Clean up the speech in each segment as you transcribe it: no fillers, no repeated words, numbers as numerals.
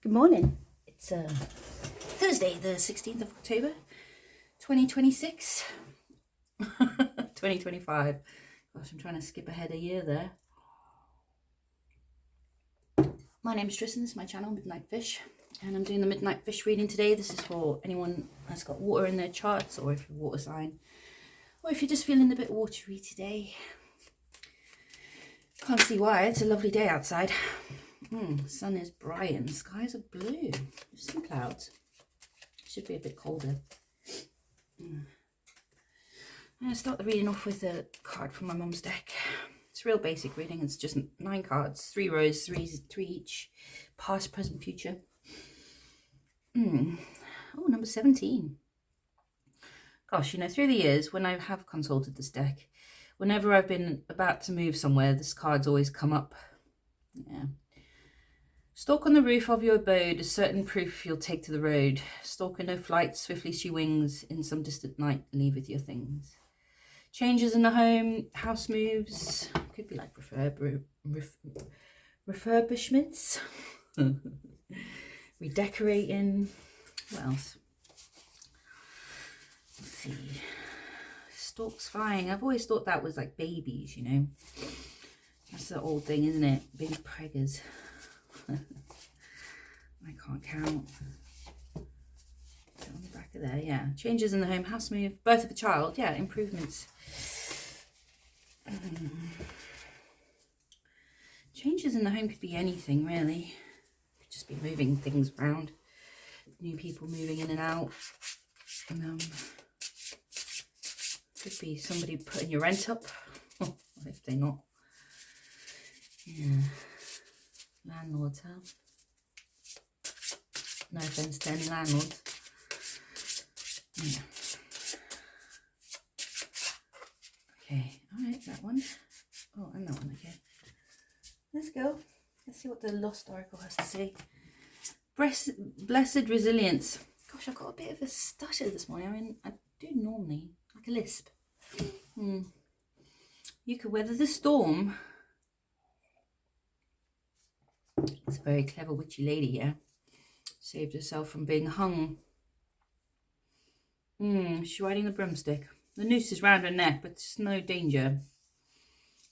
Good morning. It's Thursday, the 16th of October, 2026. 2025. Gosh, I'm trying to skip ahead a year there. My name's Tristan, this is my channel, Midnight Fish, and I'm doing the Midnight Fish reading today. This is for anyone that's got water in their charts, or if you're a water sign, or if you're just feeling a bit watery today. Can't see why, it's a lovely day outside. The sun is bright and the skies are blue. There's some clouds. Should be a bit colder. I'm going to start the reading off with a card from my mum's deck. It's a real basic reading. It's just 9 cards, 3 rows, three each. Past, present, future. Oh, number 17. Gosh, you know, through the years, when I have consulted this deck, whenever I've been about to move somewhere, this card's always come up. Yeah. Stalk on the roof of your abode, a certain proof you'll take to the road. Stalk in no flight, swiftly she wings, in some distant night, leave with your things. Changes in the home, house moves, could be like refurbishments, redecorating, what else? Let's see, stalks flying. I've always thought that was like babies, you know. That's the old thing, isn't it? Baby preggers. I can't count. On the back of there, yeah. Changes in the home, house move, birth of a child, yeah, improvements. Changes in the home could be anything, really. Could just be moving things around. New people moving in and out. Could be somebody putting your rent up. If they're not. Yeah. Landlords, huh? No offense to any landlords. Yeah. Okay, alright, that one. Oh, and that one, okay. Let's go. Let's see what the Lost Oracle has to say. Blessed resilience. Gosh, I've got a bit of a stutter this morning. I mean, I do normally, like a lisp. You could weather the storm. It's a very clever witchy lady here. Saved herself from being hung. She's riding the broomstick. The noose is round her neck, but there's no danger.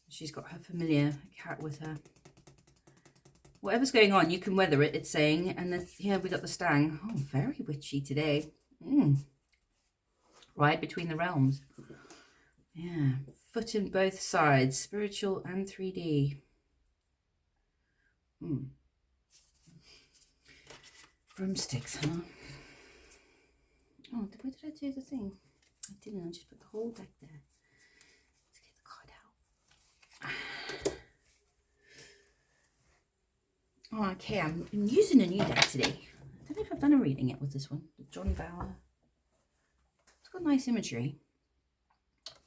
She's got her familiar cat with her. Whatever's going on, you can weather it, it's saying. And then here we got the stag. Oh, very witchy today. Ride between the realms. Yeah. Foot in both sides, spiritual and 3D. Broomsticks, huh? Oh, where did I do the thing? I didn't, I just put the whole deck there. Let's get the card out. Oh, okay, I'm using a new deck today. I don't know if I've done a reading yet with this one. The John Bower. It's got nice imagery.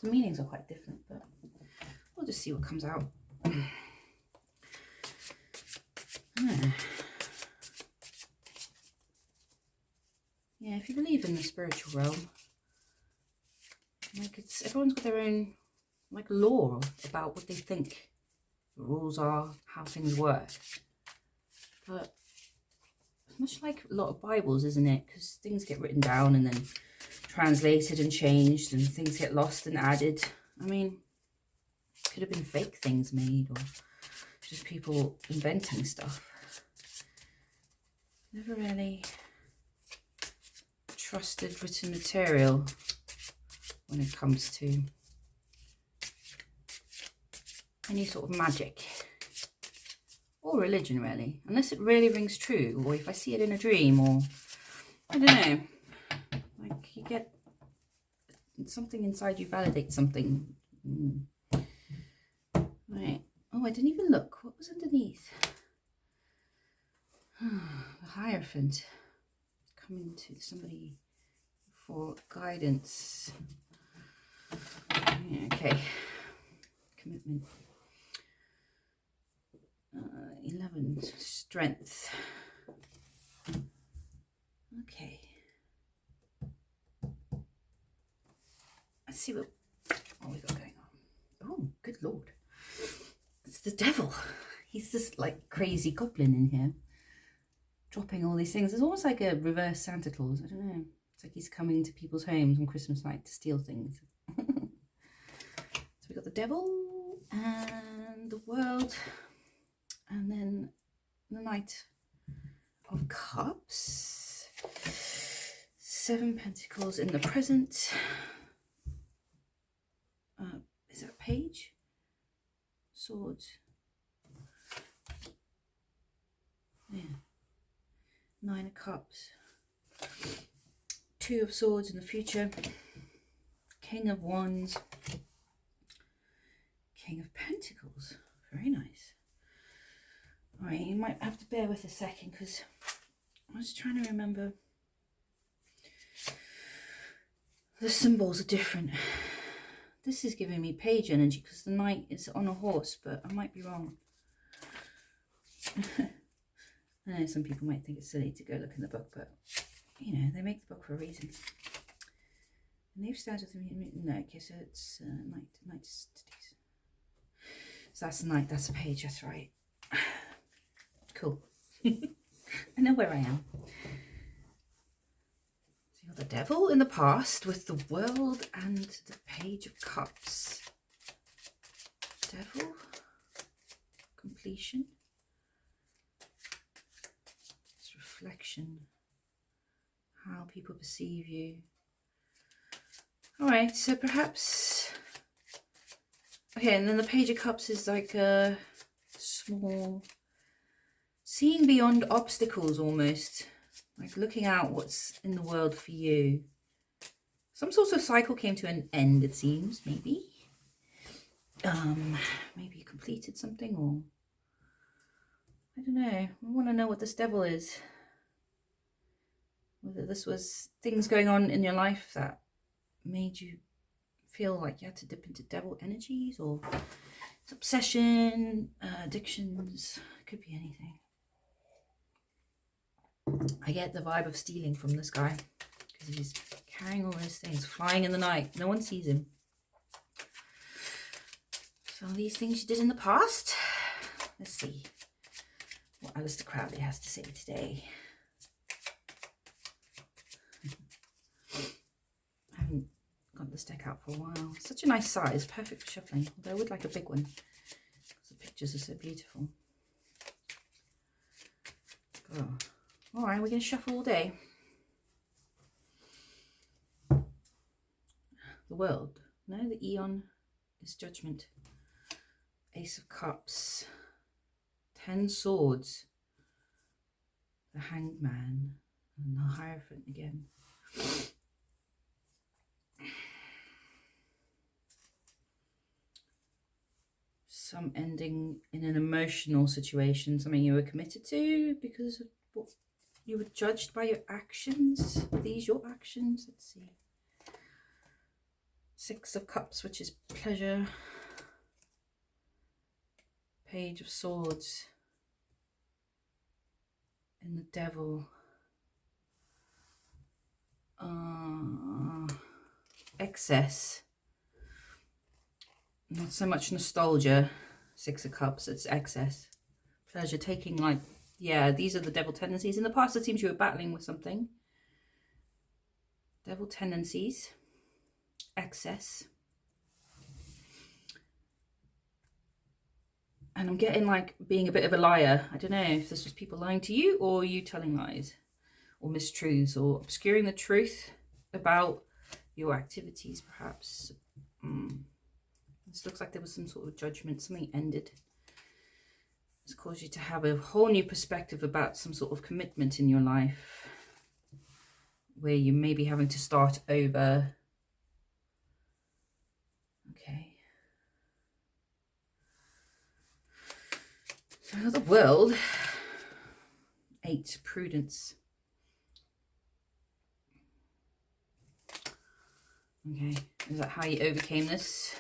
The meanings are quite different, but we'll just see what comes out. Yeah, if you believe in the spiritual realm, like everyone's got their own like law about what they think the rules are, how things work. But much like a lot of Bibles, isn't it? Because things get written down and then translated and changed, and things get lost and added. I mean, could have been fake things made, or just people inventing stuff. Never really trusted written material when it comes to any sort of magic or religion, really, unless it really rings true, or if I see it in a dream, or I don't know, like you get something inside you validates something. Right. Oh, I didn't even look. What was underneath? The Hierophant. Coming to somebody for guidance. Yeah, okay. Commitment. 11. Strength. Okay. Let's see what we got going on. Oh, good lord. It's the devil. He's this like crazy goblin in here. dropping all these things. It's almost like a reverse Santa Claus. I don't know. It's like he's coming to people's homes on Christmas night to steal things. So we got the devil and the world, and then the Knight of Cups, 7 Pentacles in the present. Is that page? Swords. Yeah. 9 of Cups. 2 of Swords in the future. King of Wands. King of Pentacles. Very nice. Alright, you might have to bear with a second because I was trying to remember. The symbols are different. This is giving me page energy because the knight is on a horse, but I might be wrong. I know some people might think it's silly to go look in the book, but you know, they make the book for a reason. And they've started with me. No, okay, so it's knight studies. So that's the knight, that's a page, that's right. Cool. I know where I am. The devil in the past with the world and the page of cups. Devil, completion, it's reflection, how people perceive you. All right, so perhaps, okay, and then the page of cups is like a small, seeing beyond obstacles almost. Like looking out what's in the world for you. Some sort of cycle came to an end, it seems, maybe. Maybe you completed something, or I don't know. I want to know what this devil is. Whether this was things going on in your life that made you feel like you had to dip into devil energies, or it's obsession, addictions, it could be anything. I get the vibe of stealing from this guy because he's carrying all those things, flying in the night. No one sees him. So these things you did in the past. Let's see what Aleister Crowley has to say today. I haven't got this deck out for a while. It's such a nice size, perfect for shuffling. Although I would like a big one because the pictures are so beautiful. Oh. All right, we're going to shuffle all day. The world. No, the Eon is judgment. Ace of Cups. 10 swords. The Hanged Man. And the Hierophant again. Some ending in an emotional situation. Something you were committed to because of what you were judged by your actions. Are these your actions? Let's see. 6 of Cups, which is pleasure. Page of Swords. And the Devil. Excess. Not so much nostalgia. 6 of Cups, it's excess. Pleasure, taking like, yeah, these are the devil tendencies. In the past, it seems you were battling with something. Devil tendencies. Excess. And I'm getting like being a bit of a liar. I don't know if this was people lying to you or you telling lies or mistruths or obscuring the truth about your activities, perhaps. This looks like there was some sort of judgment. Something ended. It's caused you to have a whole new perspective about some sort of commitment in your life where you may be having to start over. Okay. So the world. 8, prudence. Okay, is that how you overcame this?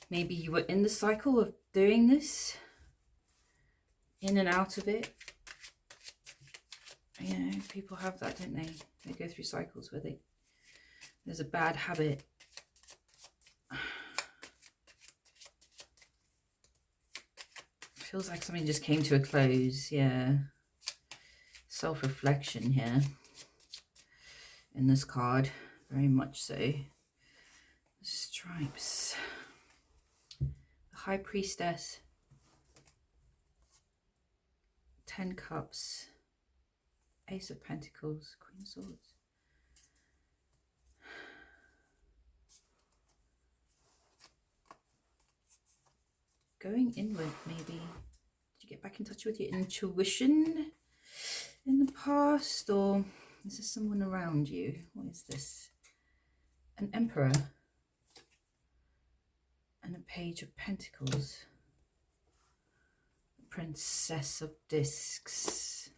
Maybe you were in the cycle of doing this, in and out of it. You know, people have that, don't they? They go through cycles where there's a bad habit. I Feels like something just came to a close. Yeah. Self-reflection here in this card. Very much so. Stripes. The High Priestess. 10 Cups. Ace of Pentacles. Queen of Swords. Going inward, maybe. Did you get back in touch with your intuition in the past? Or is there someone around you? What is this? An Emperor. And a Page of Pentacles. Princess of Discs.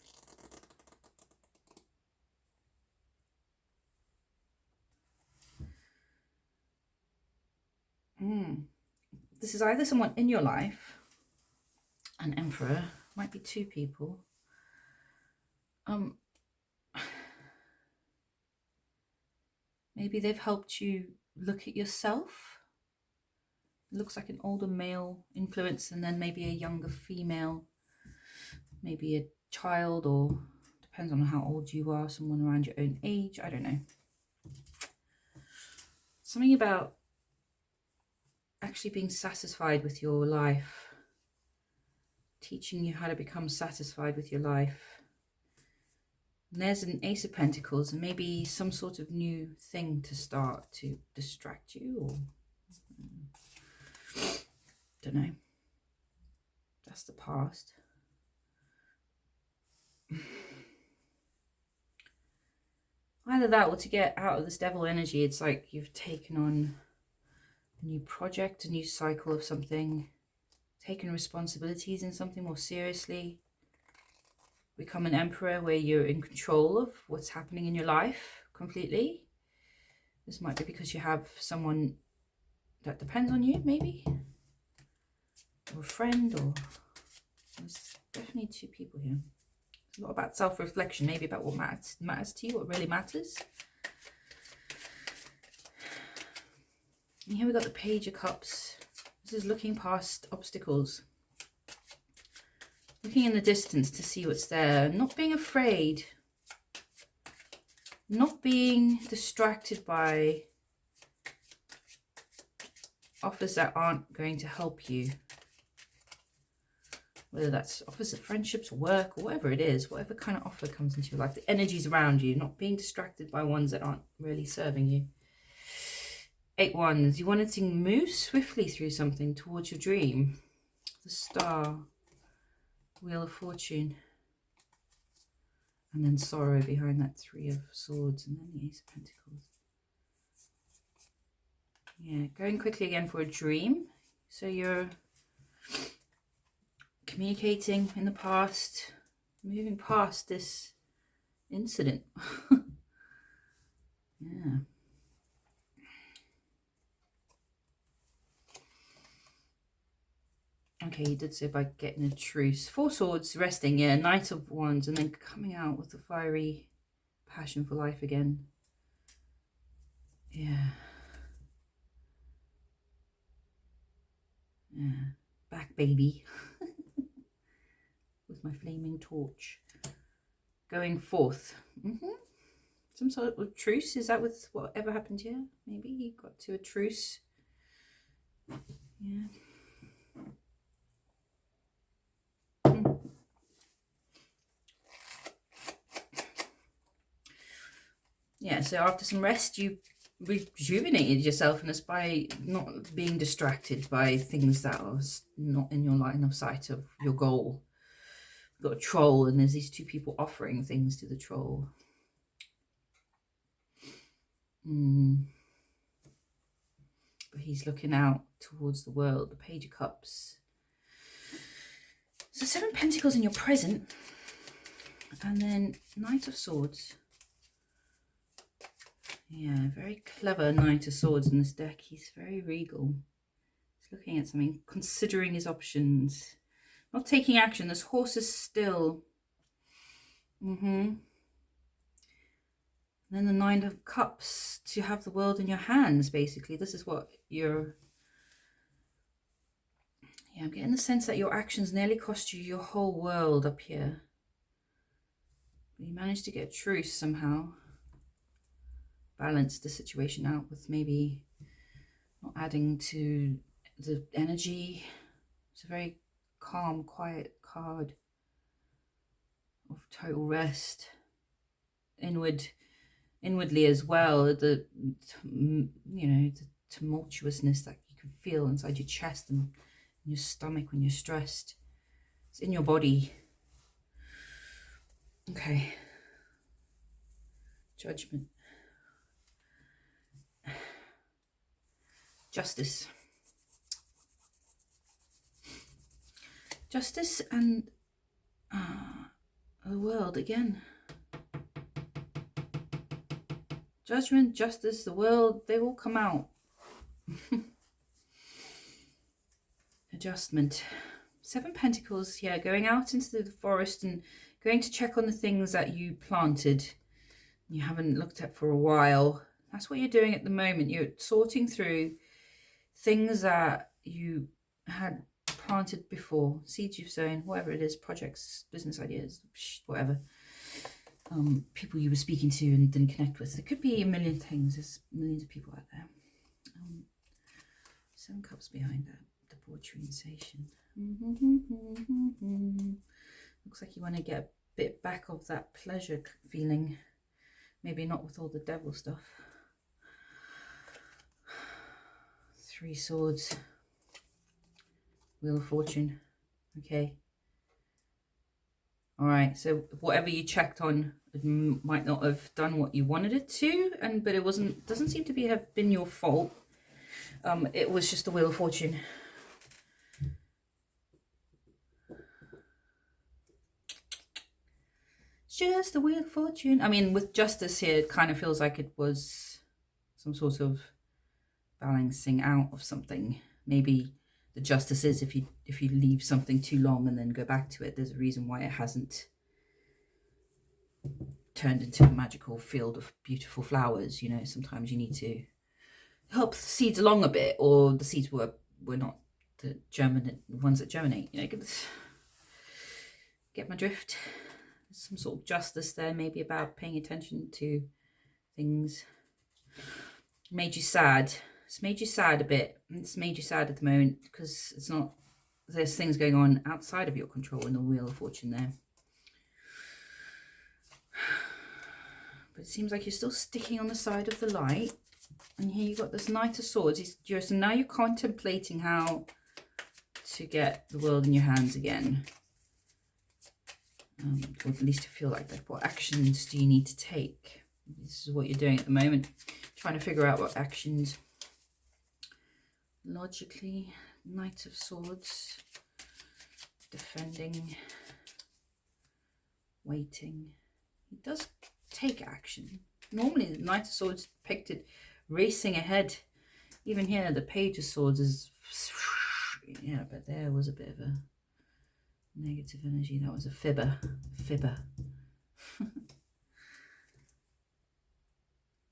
This is either someone in your life, an Emperor, might be 2 people. Maybe they've helped you look at yourself. It looks like an older male influence, and then maybe a younger female, maybe a child, or depends on how old you are, someone around your own age. I don't know. Something about actually being satisfied with your life, teaching you how to become satisfied with your life. And there's an Ace of Pentacles, and maybe some sort of new thing to start to distract you, or don't know. That's the past. Either that, or to get out of this devil energy, it's like you've taken on a new project, a new cycle of something, taken responsibilities in something more seriously, become an Emperor where you're in control of what's happening in your life completely. This might be because you have someone that depends on you, maybe, or a friend, or there's definitely 2 people here. It's a lot about self-reflection, maybe about what matters to you, what really matters. And here we got the Page of Cups. This is looking past obstacles. Looking in the distance to see what's there. Not being afraid. Not being distracted by offers that aren't going to help you. Whether that's offers of friendships, work, or whatever it is. Whatever kind of offer comes into your life. The energies around you. Not being distracted by ones that aren't really serving you. 8 Wands. You wanted to move swiftly through something towards your dream. The Star. Wheel of Fortune. And then sorrow behind that 3 of Swords. And then the Ace of Pentacles. Yeah, going quickly again for a dream. So you're communicating in the past. Moving past this incident. Yeah. Okay, you did say by getting a truce. 4 Swords, resting, yeah. Knight of Wands, and then coming out with the fiery passion for life again. Yeah. Yeah. Back, baby. With my flaming torch. Going forth. Some sort of truce. Is that with whatever happened here? Maybe you got to a truce. Yeah. Yeah, so after some rest, you rejuvenated yourself, and it's by not being distracted by things that are not in your line of sight of your goal. You've got a troll, and there's these 2 people offering things to the troll. But he's looking out towards the world. The Page of Cups. So 7 Pentacles in your present, and then Knight of Swords. Yeah, very clever Knight of Swords in this deck. He's very regal. He's looking at something, considering his options. Not taking action. This horse is still. And then the 9 of Cups, to have the world in your hands, basically. This is what you're Yeah, I'm getting the sense that your actions nearly cost you your whole world up here. You managed to get a truce somehow. Balance the situation out with maybe not adding to the energy. It's a very calm, quiet card of total rest. Inwardly as well, the tumultuousness that you can feel inside your chest and in your stomach when you're stressed. It's in your body. Okay. Judgment. Justice. Justice and the world again. Judgment, justice, the world, they all come out. Adjustment. 7 Pentacles, yeah, going out into the forest and going to check on the things that you planted you haven't looked at for a while. That's what you're doing at the moment. You're sorting through things that you had planted before, seeds you've sown, whatever it is, projects, business ideas, whatever. People you were speaking to and didn't connect with. There could be a million things. There's millions of people out there. 7 Cups behind that. Debauchery and sensation. Looks like you want to get a bit back of that pleasure feeling. Maybe not with all the devil stuff. 3 Swords. Wheel of Fortune. Okay. All right. So whatever you checked on, it might not have done what you wanted it to, but it doesn't seem to have been your fault. It was just the Wheel of Fortune. Just the Wheel of Fortune. I mean, with Justice here, it kind of feels like it was some sort of balancing out of something. Maybe the justice is if you leave something too long and then go back to it, there's a reason why it hasn't turned into a magical field of beautiful flowers. You know, sometimes you need to help the seeds along a bit, or the seeds were not the ones that germinate. You know, get my drift. There's some sort of justice there, maybe about paying attention to things. Made you sad. It's made you sad a bit. It's made you sad at the moment because there's things going on outside of your control in the Wheel of Fortune there. But it seems like you're still sticking on the side of the light. And here you've got this Knight of Swords. So now you're contemplating how to get the world in your hands again. Or at least to feel like that. What actions do you need to take? This is what you're doing at the moment. Trying to figure out what actions. Logically, Knight of Swords. Defending. Waiting. He does take action. Normally the Knight of Swords depicted racing ahead. Even here the Page of Swords is, yeah, but there was a bit of a negative energy. That was a fibber.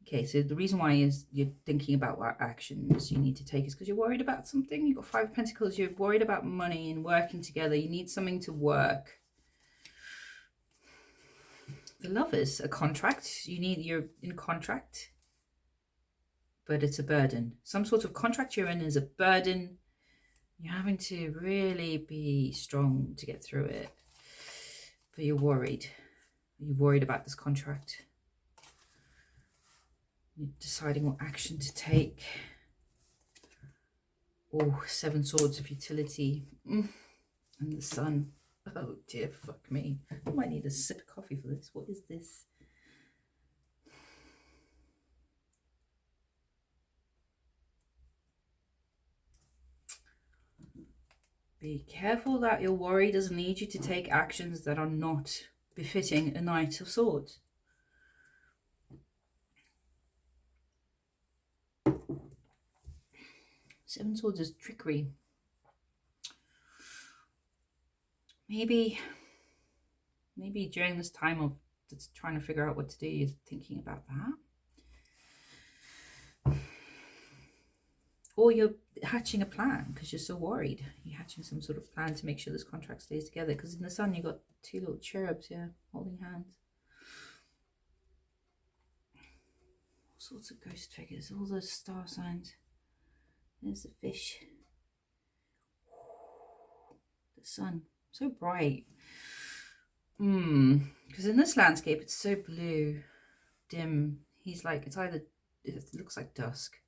Okay, so the reason why is you're thinking about what actions you need to take is because you're worried about something. You've got 5 of Pentacles. You're worried about money and working together. You need something to work. The Lovers, a contract. You're in contract, but it's a burden. Some sort of contract you're in is a burden. You're having to really be strong to get through it. But you're worried. You're worried about this contract. You're deciding what action to take. Oh, 7 Swords of Utility. And the Sun. Oh dear, fuck me. I might need a sip of coffee for this. What is this? Be careful that your worry doesn't lead you to take actions that are not befitting a Knight of Swords. Seven Swords is trickery. Maybe during this time of just trying to figure out what to do, you're thinking about that. Or you're hatching a plan because you're so worried. You're hatching some sort of plan to make sure this contract stays together. Because in the sun, you've got two little cherubs here holding hands. All sorts of ghost figures, all those star signs. There's the fish. The sun, so bright. Because in this landscape, it's so blue, dim. He's like, it looks like dusk.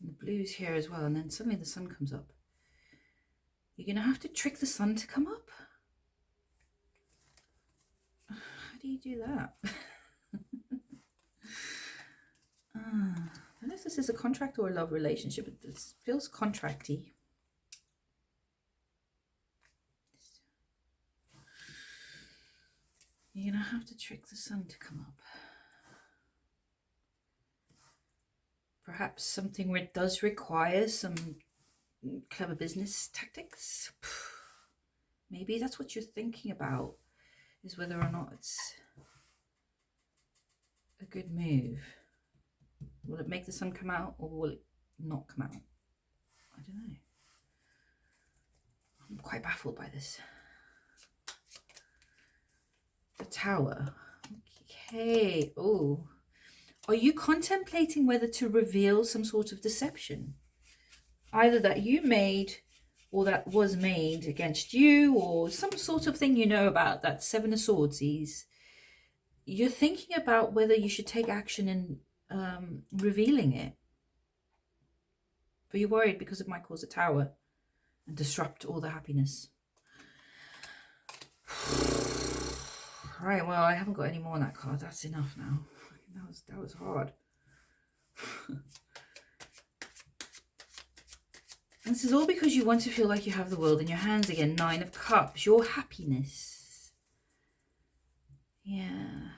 And the blue's here as well, and then suddenly the sun comes up. You're going to have to trick the sun to come up? How do you do that? I don't know if this is a contract or a love relationship. It feels contracty. You're going to have to trick the sun to come up. Perhaps something where it does require some clever business tactics. Maybe that's what you're thinking about, is whether or not it's a good move. Will it make the sun come out, or will it not come out? I don't know. I'm quite baffled by this. The Tower. Okay. Oh. Are you contemplating whether to reveal some sort of deception? Either that you made or that was made against you, or some sort of thing you know about that Seven of Swords. You're thinking about whether you should take action in revealing it. But you're worried because it might cause a tower and disrupt all the happiness. Right, well, I haven't got any more on that card. That's enough now. That was hard. This is all because you want to feel like you have the world in your hands again. 9 of Cups, your happiness. Yeah,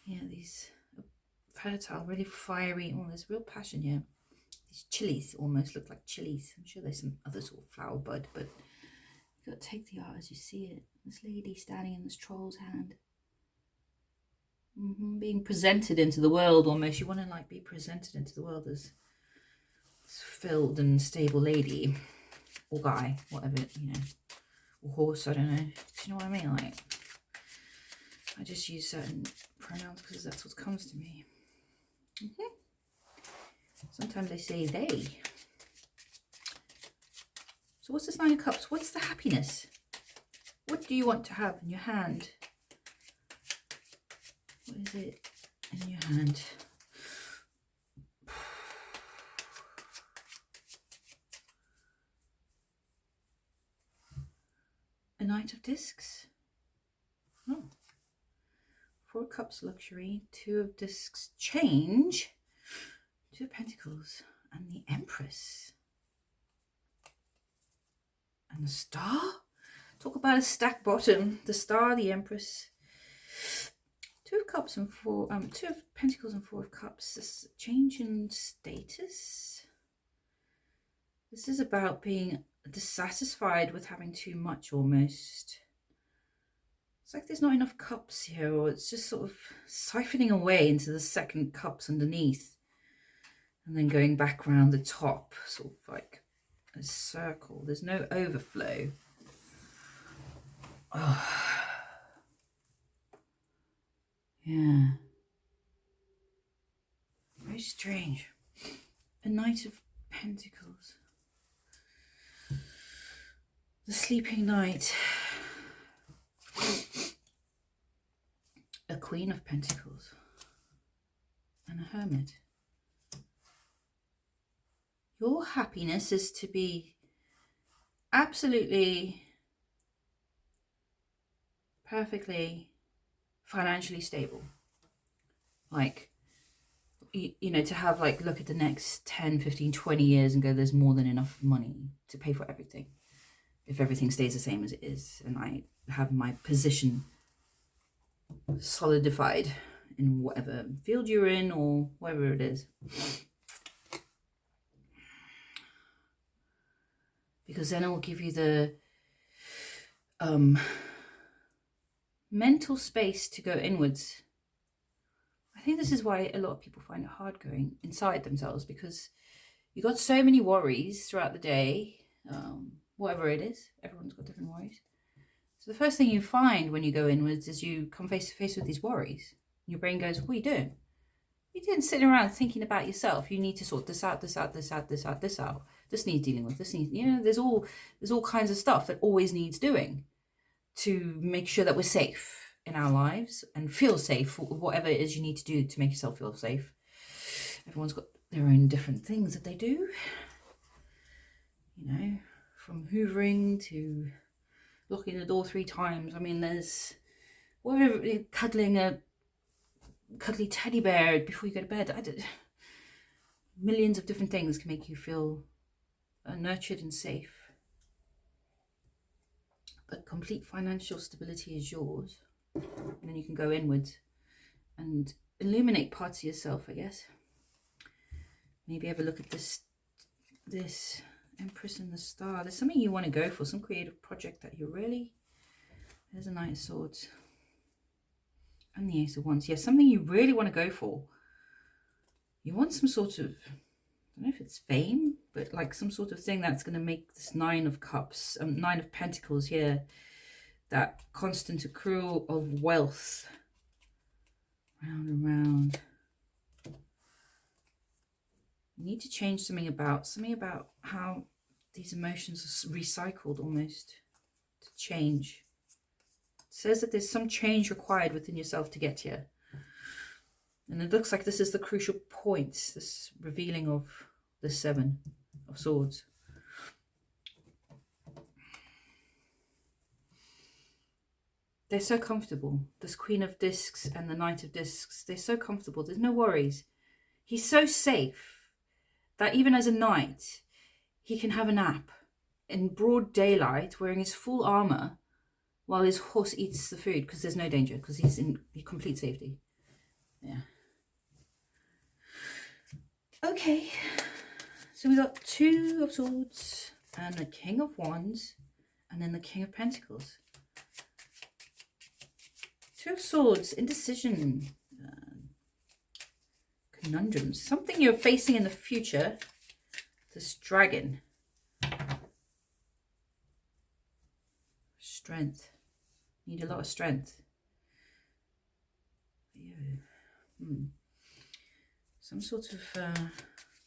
these fertile, really fiery. Oh, there's real passion here. These chilies almost look like chilies. I'm sure there's some other sort of flower bud, but you've got to take the art as you see it. This lady standing in this troll's hand. Being presented into the world almost. You want to like be presented into the world as filled and stable lady or guy, whatever, or horse, I don't know. Do you know what I mean? Like, I just use certain pronouns because that's what comes to me. Sometimes I say they. So what's this 9 of Cups? What's the happiness? What do you want to have in your hand? What is it in your hand? A Knight of Discs. Oh. 4 of Cups, luxury. 2 of Discs, change. 2 of Pentacles and the Empress. And the Star. Talk about a stacked bottom. The Star, the Empress. 2 of Cups and 4, 2 of Pentacles and 4 of Cups. This change in status. This is about being dissatisfied with having too much almost. It's like there's not enough cups here, or it's just sort of siphoning away into the second cups underneath. And then going back around the top, sort of like a circle. There's no overflow. Oh. Yeah. Very strange. A Knight of Pentacles. The Sleeping Knight. A Queen of Pentacles. And a Hermit. Your happiness is to be absolutely, perfectly financially stable. Like, you know, to have like, look at the next 10, 15, 20 years and go, there's more than enough money to pay for everything. If everything stays the same as it is, and I have my position solidified in whatever field you're in or whatever it is. Because then it will give you the mental space to go inwards. I think this is why a lot of people find it hard going inside themselves, because You got so many worries throughout the day, whatever it is. Everyone's got different worries. So the first thing you find when you go inwards is you come face to face with these worries. Your brain goes, what are you doing? You didn't sit around thinking about yourself. You need to sort this out, this out, this out, this out, this out. This needs dealing with, this needs, there's all kinds of stuff that always needs doing to make sure that we're safe in our lives and feel safe, whatever it is you need to do to make yourself feel safe. Everyone's got their own different things that they do, from hoovering to locking the door 3 times. I mean, there's whatever, cuddling a cuddly teddy bear before you go to bed. Millions of different things can make you feel nurtured and safe. But complete financial stability is yours. And then you can go inwards and illuminate parts of yourself, I guess. Maybe have a look at this Empress and the Star. There's something you want to go for, some creative project that you really... There's a Knight of Swords. And the Ace of Wands. Yeah, something you really want to go for. You want some sort of... I don't know if it's fame, but like some sort of thing that's going to make this 9 of Cups, 9 of Pentacles here, that constant accrual of wealth, round and round. You need to change something about how these emotions are recycled almost, to change. It says that there's some change required within yourself to get here. And it looks like this is the crucial point, this revealing of the 7 of Swords. They're so comfortable. This Queen of Discs and the Knight of Discs, they're so comfortable. There's no worries. He's so safe that even as a knight, he can have a nap in broad daylight wearing his full armor while his horse eats the food, because there's no danger, because he's in complete safety. Yeah. Okay. So we got 2 of Swords and the King of Wands and then the King of Pentacles. 2 of Swords, indecision, conundrums, something you're facing in the future. This dragon. Strength. Need a lot of strength. Yeah. Some sort of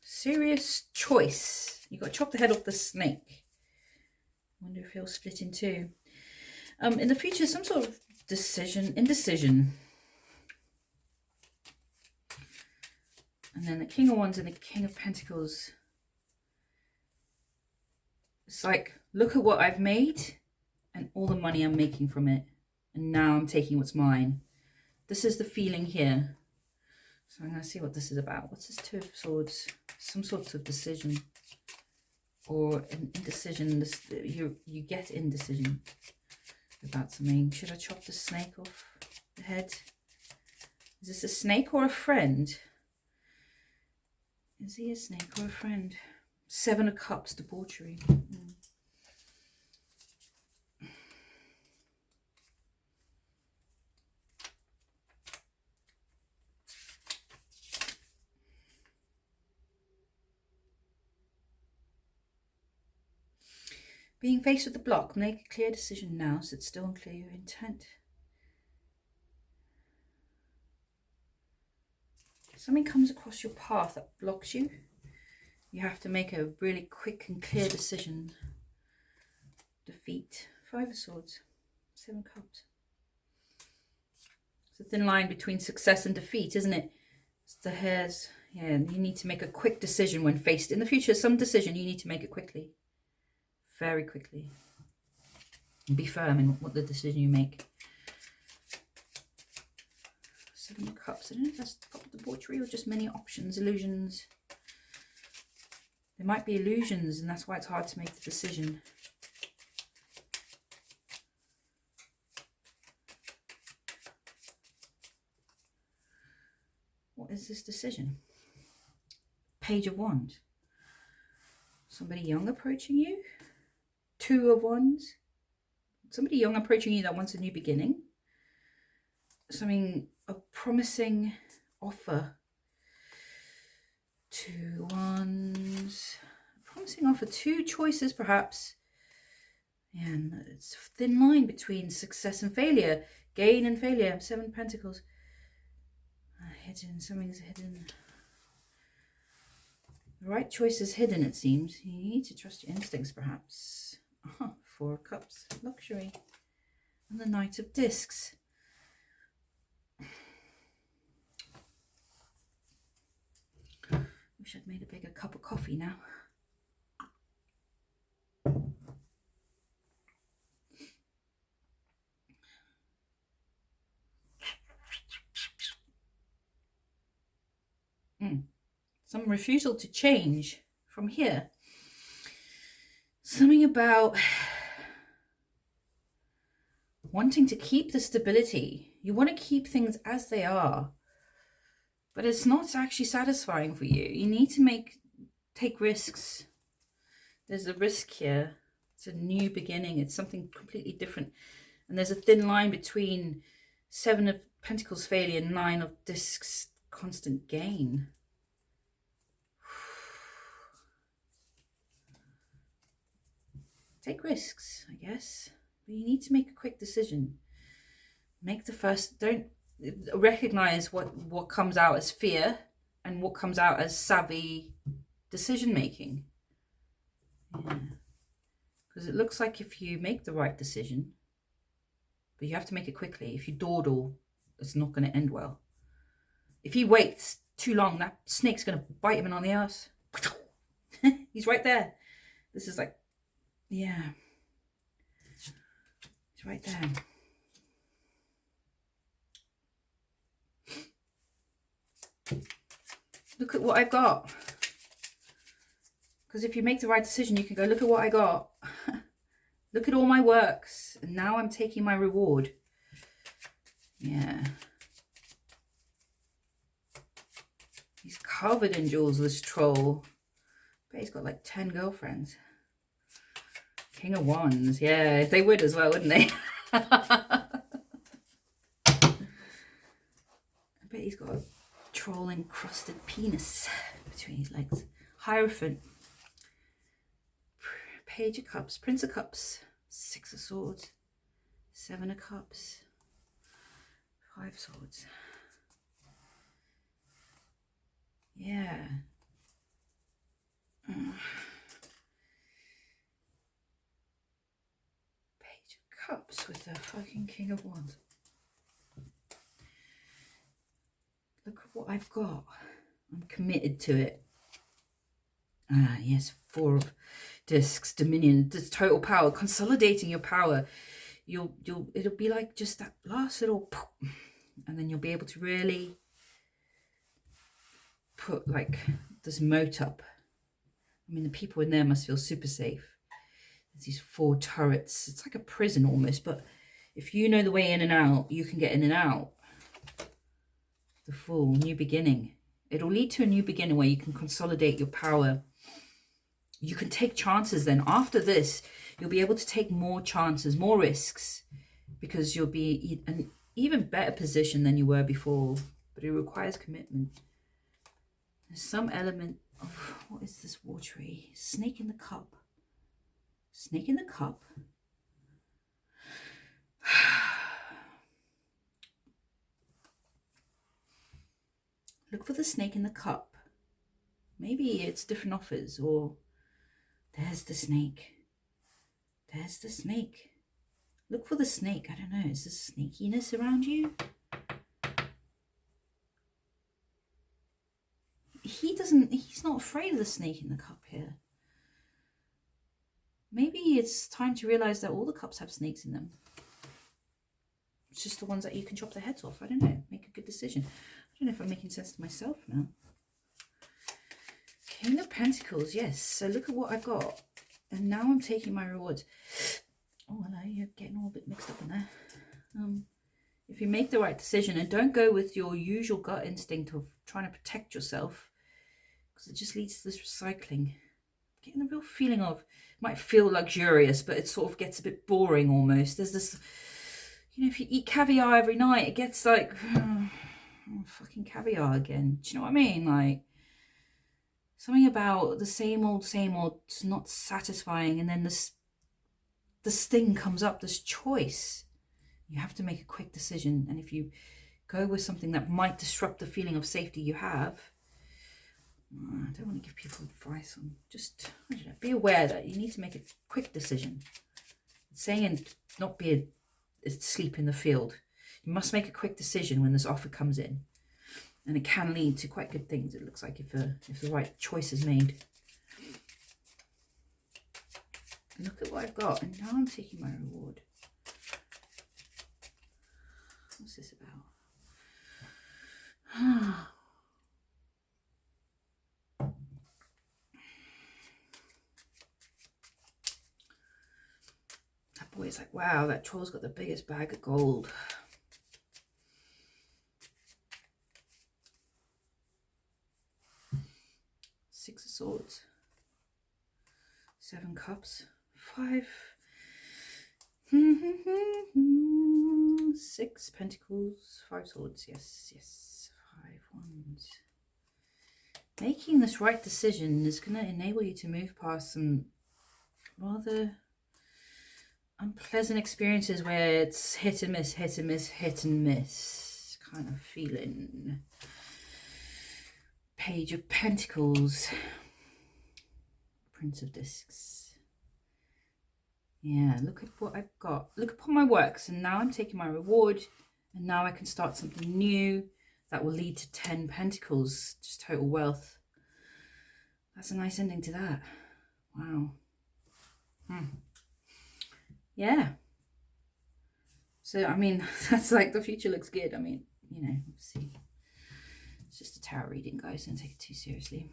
serious choice. You've got to chop the head off the snake. Wonder if he'll split in 2. In the future, some sort of indecision. And then the King of Wands and the King of Pentacles. It's like, look at what I've made and all the money I'm making from it. And now I'm taking what's mine. This is the feeling here. So I'm going to see what this is about. What's this 2 of Swords? Some sort of decision. Or an indecision. You get indecision about something. Should I chop the snake off the head? Is this a snake or a friend? Is he a snake or a friend? 7 of Cups, debauchery. Being faced with the block, make a clear decision now, so it's still unclear your intent. Something comes across your path that blocks you. You have to make a really quick and clear decision. Defeat. 5 of Swords. 7 Cups. It's a thin line between success and defeat, isn't it? It's the hairs. Yeah, you need to make a quick decision when faced. In the future, some decision, you need to make it quickly. Very quickly. And be firm in what the decision you make. 7 of Cups. I don't know if that's debauchery or just many options, illusions. There might be illusions, and that's why it's hard to make the decision. What is this decision? Page of Wands. Somebody young approaching you. 2 of Wands. Somebody young approaching you that wants a new beginning. Something, a promising offer. 2 1s. Promising offer, 2 choices perhaps. And it's a thin line between success and failure, gain and failure. 7 pentacles. Hidden, something's hidden. The right choice is hidden, it seems. You need to trust your instincts, perhaps. 4 cups, luxury. And the Knight of Discs. Wish I'd made a bigger cup of coffee now. Some refusal to change from here. Something about wanting to keep the stability. You want to keep things as they are, but it's not actually satisfying for you. You need to take risks. There's a risk here. It's a new beginning. It's something completely different. And there's a thin line between 7 of Pentacles failure, 9 of Discs constant gain. Take risks, I guess. But you need to make a quick decision. Don't recognize what comes out as fear and what comes out as savvy decision making. Yeah. Because it looks like if you make the right decision, but you have to make it quickly. If you dawdle, it's not going to end well. If he waits too long, that snake's going to bite him on the ass. He's right there. This is like, yeah. He's right there. Look at what I've got. Because if you make the right decision, you can go, look at what I got. Look at all my works. And now I'm taking my reward. Yeah. He's covered in jewels, this troll. But he's got like 10 girlfriends. King of Wands. Yeah, they would as well, wouldn't they? I bet he's got a troll encrusted penis between his legs. Hierophant. Page of Cups. Prince of Cups. 6 of Swords. 7 of Cups. 5 Swords. Yeah. Page of Cups with the fucking King of Wands. Look at what I've got. I'm committed to it. Ah, yes, 4 of Discs, Dominion, this total power, consolidating your power. It'll be like just that last little poof, and then you'll be able to really put like this moat up. I mean, the people in there must feel super safe. There's these 4 turrets. It's like a prison almost, but if you know the way in and out, you can get in and out. The Fool, new beginning. It'll lead to a new beginning where you can consolidate your power. You can take chances then. After this, you'll be able to take more chances, more risks, because you'll be in an even better position than you were before. But it requires commitment. There's some element of, what is this watery? Snake in the cup. Snake in the cup. Look for the snake in the cup. Maybe it's different offers, or there's the snake. There's the snake. Look for the snake. I don't know. Is there snakiness around you? He's not afraid of the snake in the cup here. Maybe it's time to realize that all the cups have snakes in them. It's just the ones that you can chop their heads off. I don't know. Make a good decision. I don't know if I'm making sense to myself now. King of Pentacles, yes. So look at what I've got. And now I'm taking my rewards. Oh, hello. You're getting all a bit mixed up in there. If you make the right decision and don't go with your usual gut instinct of trying to protect yourself, because it just leads to this recycling. Getting a real feeling of, it might feel luxurious, but it sort of gets a bit boring almost. There's this, you know, if you eat caviar every night, it gets like, oh, fucking caviar again. Do you know what I mean? Like, something about the same old, it's not satisfying. And then this thing comes up, this choice. You have to make a quick decision. And if you go with something that might disrupt the feeling of safety you have, I don't want to give people advice on, just, I don't know, be aware that you need to make a quick decision. Saying and not be asleep in the field. You must make a quick decision when this offer comes in. And it can lead to quite good things, it looks like, if the right choice is made. Look at what I've got, and now I'm taking my reward. What's this about? That boy's like, wow, that troll's got the biggest bag of gold. Six of Swords, 7 Cups, 5, 6 Pentacles, 5 Swords, yes, 5 Wands. Making this right decision is going to enable you to move past some rather unpleasant experiences where it's hit and miss kind of feeling. Page of Pentacles, Prince of Discs. Yeah, look at what I've got. Look upon my works, and now I'm taking my reward, and now I can start something new that will lead to 10 Pentacles, just total wealth. That's a nice ending to that. Wow. Yeah. So, I mean, that's like, the future looks good. I mean, you know, let's see. It's just a tarot reading, guys. Don't take it too seriously.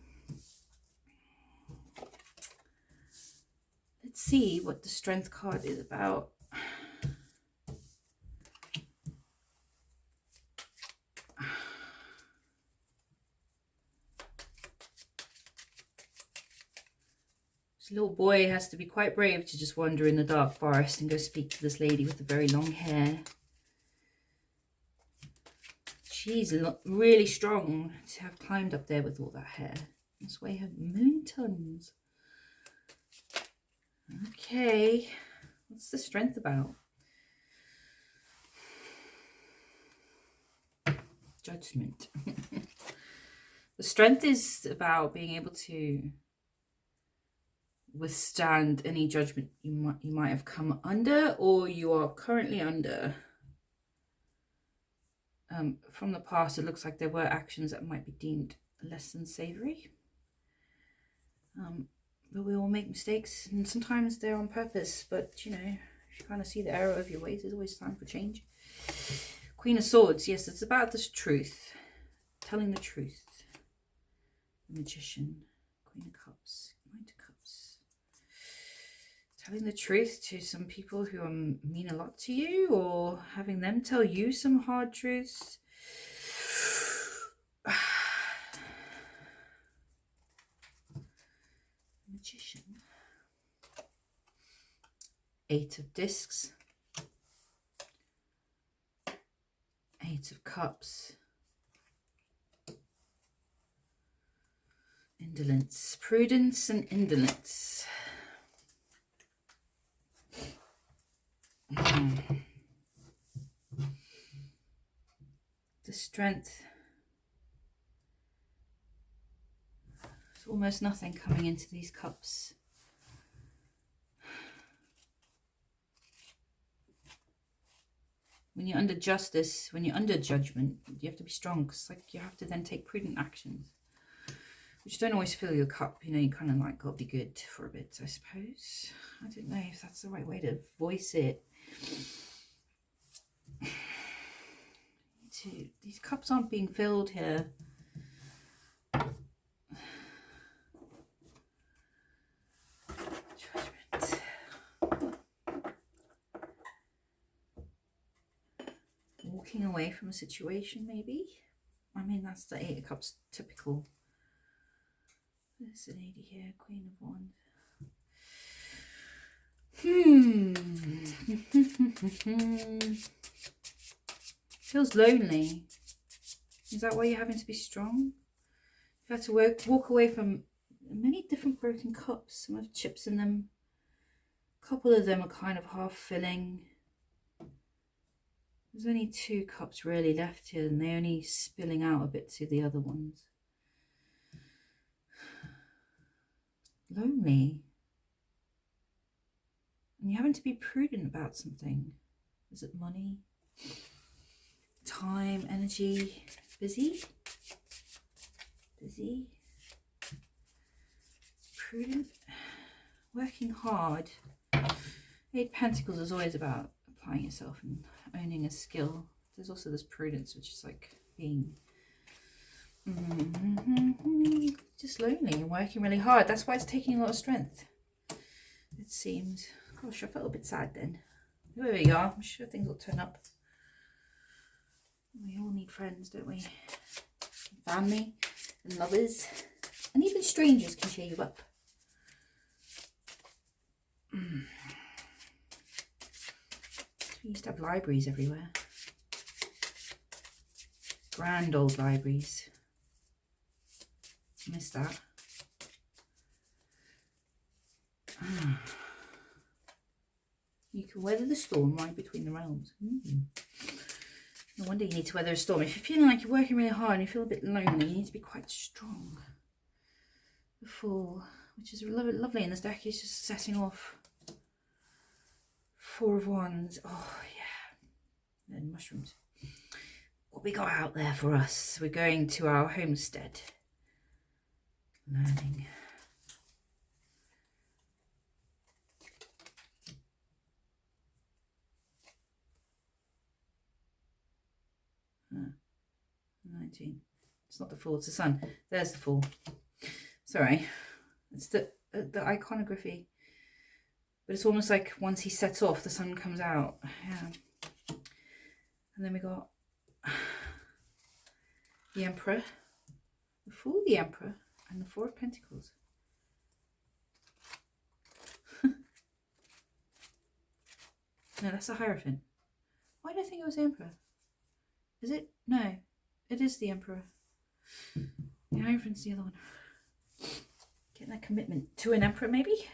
Let's see what the Strength card is about. This little boy has to be quite brave to just wander in the dark forest and go speak to this lady with the very long hair. She's really strong to have climbed up there with all that hair. Let's weigh her mountains. Okay, what's the Strength about? Judgment. The Strength is about being able to withstand any judgment you might have come under, or you are currently under. From the past, it looks like there were actions that might be deemed less than savory. But we all make mistakes, and sometimes they're on purpose. But, you know, if you kind of see the error of your ways, there's always time for change. Queen of Swords, yes, it's about this truth. Telling the truth. The Magician. Queen of Cups. Knight of Cups. Telling the truth to some people who mean a lot to you, or having them tell you some hard truths. Magician. 8 of Discs. 8 of Cups. Indolence. Prudence and indolence. The Strength. There's almost nothing coming into these cups. When you're under justice, when you're under judgment, you have to be strong, because like you have to then take prudent actions, which don't always fill your cup. You know, you kind of like got to be good for a bit, I suppose. I don't know if that's the right way to voice it. These cups aren't being filled here. Judgment. Walking away from a situation, maybe. I mean, that's the 8 of Cups, typical. There's a lady here, Queen of Wands. Feels lonely. Is that why you're having to be strong? You have to walk away from Many different broken cups. Some have chips in them. A couple of them are kind of half filling. There's only 2 cups really left here, and they're only spilling out a bit to the other ones. Lonely. And you're having to be prudent about something. Is it money? Time, energy? Busy? Busy? Prudent? Working hard. 8 Pentacles is always about applying yourself and owning a skill. There's also this prudence, which is like being just lonely and working really hard. That's why it's taking a lot of strength, it seems. Gosh, I felt a bit sad then. There we are. I'm sure things will turn up. We all need friends, don't we? Family and lovers. And even strangers can cheer you up. We used to have libraries everywhere. Grand old libraries. Miss that. You can weather the storm right between the realms. No wonder you need to weather a storm. If you're feeling like you're working really hard and you feel a bit lonely, you need to be quite strong. The Fool, which is lovely in this deck, is just setting off 4 of Wands. Oh, yeah. And mushrooms. What we got out there for us? We're going to our homestead. Learning. Huh. 19. It's not the Fool, it's the Sun. There's the Fool. Sorry. It's the iconography. But it's almost like once he sets off, the sun comes out. Yeah. And then we got the Emperor, the Fool, the Emperor, and the 4 of Pentacles. No, that's the Hierophant. Why do I think it was the Emperor? Is it? No, it is the Emperor. The Hierophant's the other one. Getting that commitment to an Emperor, maybe?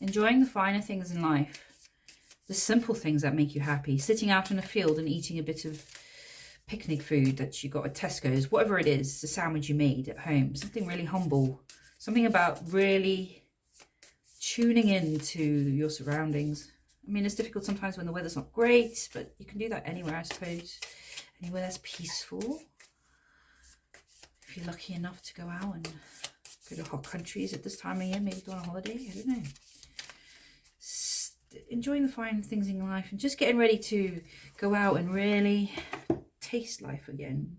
Enjoying the finer things in life. The simple things that make you happy. Sitting out in a field and eating a bit of picnic food that you got at Tesco's. Whatever it is, the sandwich you made at home. Something really humble. Something about really tuning into your surroundings. I mean, it's difficult sometimes when the weather's not great, but you can do that anywhere, I suppose. Anywhere that's peaceful. If you're lucky enough to go out and go to hot countries at this time of year, maybe go on a holiday, I don't know. Enjoying the fine things in life and just getting ready to go out and really taste life again.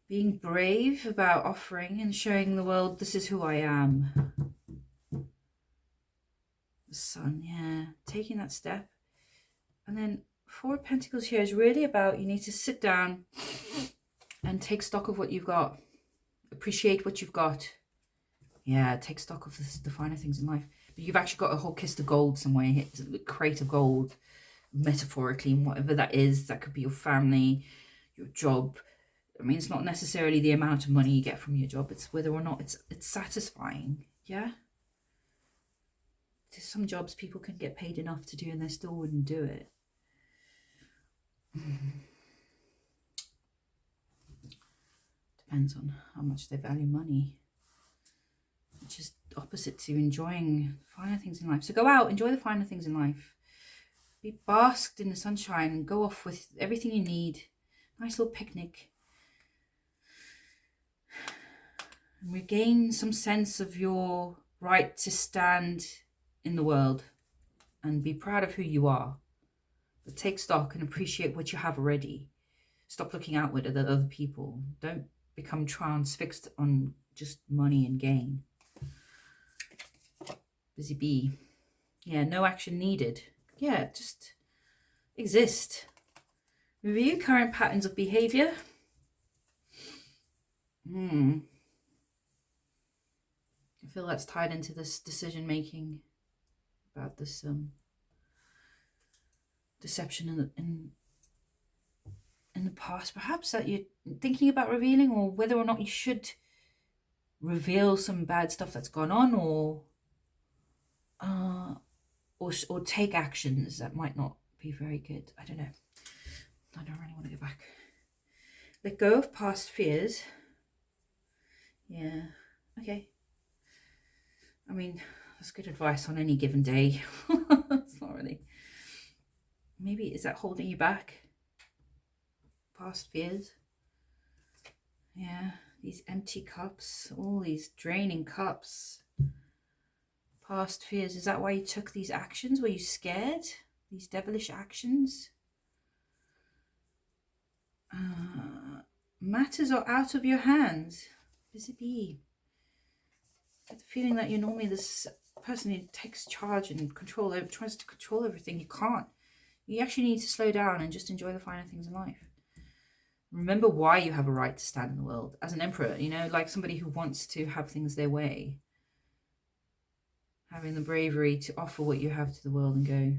Being brave about offering and showing the world this is who I am. The Sun, yeah, taking that step. And then 4 of Pentacles here is really about you need to sit down and take stock of what you've got. Appreciate what you've got. Yeah, take stock of the finer things in life. But you've actually got a whole kist of gold somewhere, a crate of gold, metaphorically, and whatever that is. That could be your family, your job. I mean, it's not necessarily the amount of money you get from your job. It's whether or not it's satisfying. Yeah? There's some jobs people can get paid enough to do and they still wouldn't do it. Depends on how much they value money. Which is opposite to enjoying finer things in life. So go out, enjoy the finer things in life. Be basked in the sunshine and go off with everything you need. Nice little picnic. And regain some sense of your right to stand in the world and be proud of who you are. But take stock and appreciate what you have already. Stop looking outward at other people. Don't become transfixed on just money and gain. Busy bee. Yeah, no action needed. Yeah, just exist. Review current patterns of behavior. I feel that's tied into this decision making about this deception in the past, perhaps, that you're thinking about revealing, or whether or not you should reveal some bad stuff that's gone on, or take actions that might not be very good. I don't know. I don't really want to go back. Let go of past fears. Yeah. Okay. I mean, that's good advice on any given day. It's not really. Maybe, is that holding you back? Past fears. Yeah. These empty cups. All these draining cups. Past fears. Is that why you took these actions? Were you scared? These devilish actions? Matters are out of your hands. Busy bee. I get the feeling that you're normally this person who takes charge and tries to control everything. You can't. You actually need to slow down and just enjoy the finer things in life. Remember why you have a right to stand in the world. As an emperor, like somebody who wants to have things their way. Having the bravery to offer what you have to the world and go,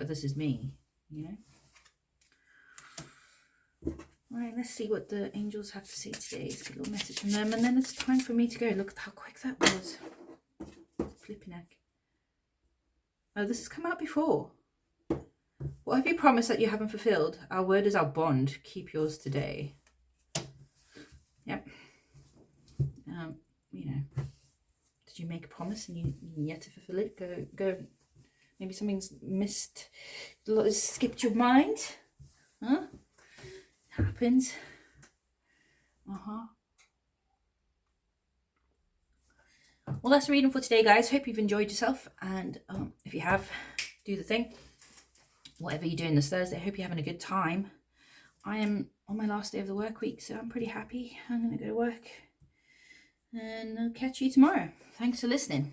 this is me, Right, let's see what the angels have to say today. Let's get a little message from them, and then it's time for me to go. Look at how quick that was. Flipping heck. Oh, this has come out before. What have you promised that you haven't fulfilled? Our word is our bond. Keep yours today. Yep. Did you make a promise and you yet to fulfill it? Go. Maybe something's skipped your mind. Huh? Happens. Well, that's the reading for today, guys. Hope you've enjoyed yourself, and if you have, do the thing. Whatever you're doing this Thursday, I hope you're having a good time. I am on my last day of the work week, so I'm pretty happy. I'm going to go to work, and I'll catch you tomorrow. Thanks for listening.